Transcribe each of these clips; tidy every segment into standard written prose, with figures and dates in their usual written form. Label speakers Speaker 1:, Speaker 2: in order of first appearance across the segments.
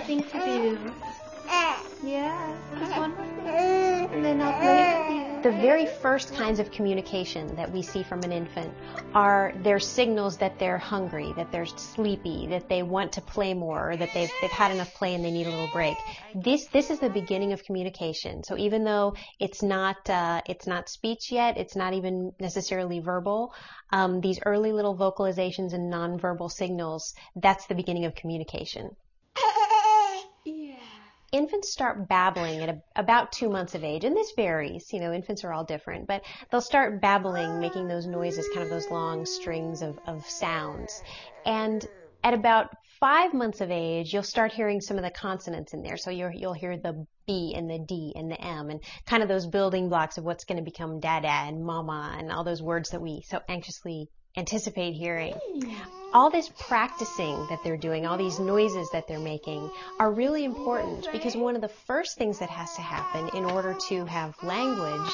Speaker 1: thing to do. Yeah, just one more thing. And then I'll play with you.
Speaker 2: The very first kinds of communication that we see from an infant are their signals that they're hungry, that they're sleepy, that they want to play more, or that they've had enough play and they need a little break. This is the beginning of communication. So even though it's not speech yet, it's not even necessarily verbal, these early little vocalizations and nonverbal signals, that's the beginning of communication. Infants start babbling at about 2 months of age, and this varies. You know, infants are all different, but they'll start babbling, making those noises, kind of those long strings of sounds. And at about 5 months of age, you'll start hearing some of the consonants in there. So you'll hear the B and the D and the M, and kind of those building blocks of what's going to become dada and mama and all those words that we so anxiously anticipate hearing. All this practicing that they're doing, all these noises that they're making are really important, because one of the first things that has to happen in order to have language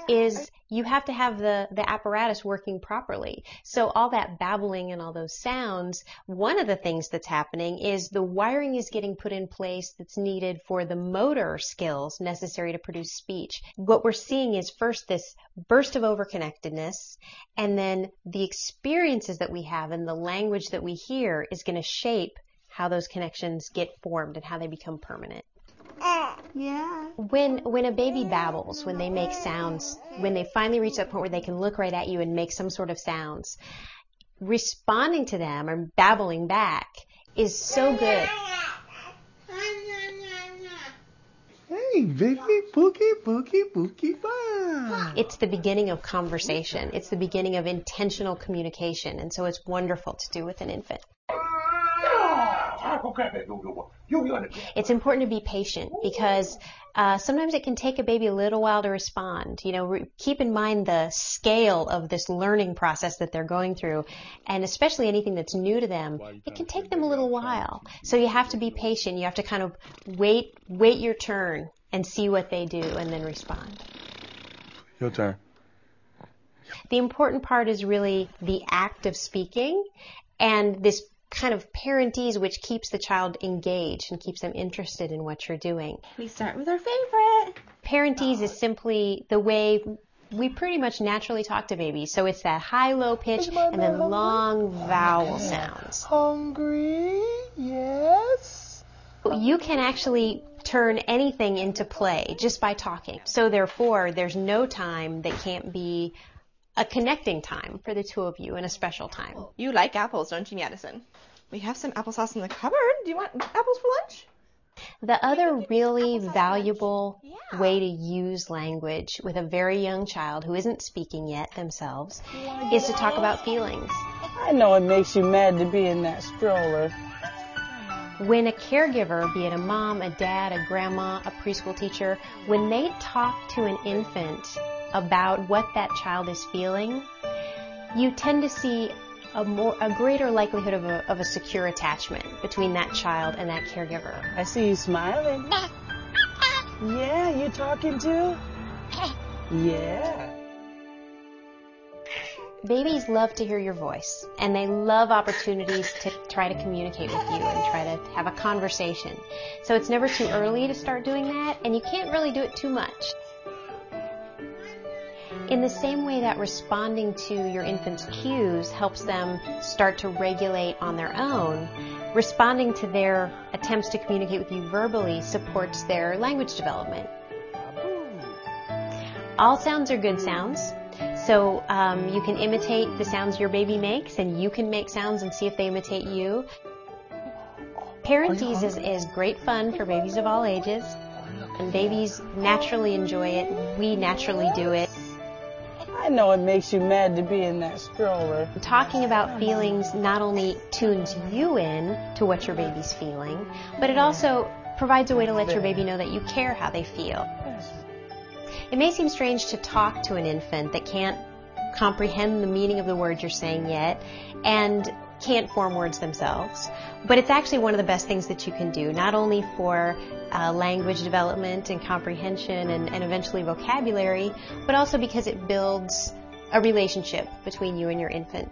Speaker 2: is you have to have the apparatus working properly. So all that babbling and all those sounds, one of the things that's happening is the wiring is getting put in place that's needed for the motor skills necessary to produce speech. What we're seeing is first this burst of overconnectedness, and then the experiences that we have and the language that we hear is going to shape how those connections get formed and how they become permanent.
Speaker 1: Yeah.
Speaker 2: When a baby babbles, when they make sounds, when they finally reach that point where they can look right at you and make some sort of sounds, responding to them or babbling back is so good.
Speaker 3: Hey, baby, bookie, bye.
Speaker 2: It's the beginning of conversation. It's the beginning of intentional communication, and so it's wonderful to do with an infant. It's important to be patient, because sometimes it can take a baby a little while to respond. You know, keep in mind the scale of this learning process that they're going through, and especially anything that's new to them, it can take them a little while. So you have to be patient. You have to kind of wait your turn and see what they do and then respond.
Speaker 3: Your turn.
Speaker 2: The important part is really the act of speaking and this kind of parentese, which keeps the child engaged and keeps them interested in what you're doing.
Speaker 1: We start with our favorite.
Speaker 2: Parentese is simply the way we pretty much naturally talk to babies. So it's that high, low pitch and then long vowel sounds.
Speaker 3: Hungry? Yes.
Speaker 2: You can actually turn anything into play just by talking. So therefore, there's no time that can't be a connecting time for the two of you and a special time.
Speaker 4: You like apples, don't you, Madison? We have some applesauce in the cupboard. Do you want apples for lunch?
Speaker 2: The other really valuable way to use language with a very young child who isn't speaking yet themselves is to talk about feelings.
Speaker 5: I know it makes you mad to be in that stroller.
Speaker 2: When a caregiver, be it a mom, a dad, a grandma, a preschool teacher, when they talk to an infant about what that child is feeling, you tend to see a greater likelihood of a secure attachment between that child and that caregiver.
Speaker 5: I see you smiling. Yeah, you talking too? Yeah.
Speaker 2: Babies love to hear your voice, and they love opportunities to try to communicate with you and try to have a conversation. So it's never too early to start doing that, and you can't really do it too much. In the same way that responding to your infant's cues helps them start to regulate on their own, responding to their attempts to communicate with you verbally supports their language development. All sounds are good sounds. So you can imitate the sounds your baby makes, and you can make sounds and see if they imitate you. Parentese is great fun for babies of all ages, and babies naturally enjoy it. We naturally do it.
Speaker 5: I know it makes you mad to be in that stroller.
Speaker 2: Talking about feelings not only tunes you in to what your baby's feeling, but it also provides a way to let your baby know that you care how they feel. It may seem strange to talk to an infant that can't comprehend the meaning of the words you're saying yet and can't form words themselves, but it's actually one of the best things that you can do, not only for language development and comprehension and eventually vocabulary, but also because it builds a relationship between you and your infant.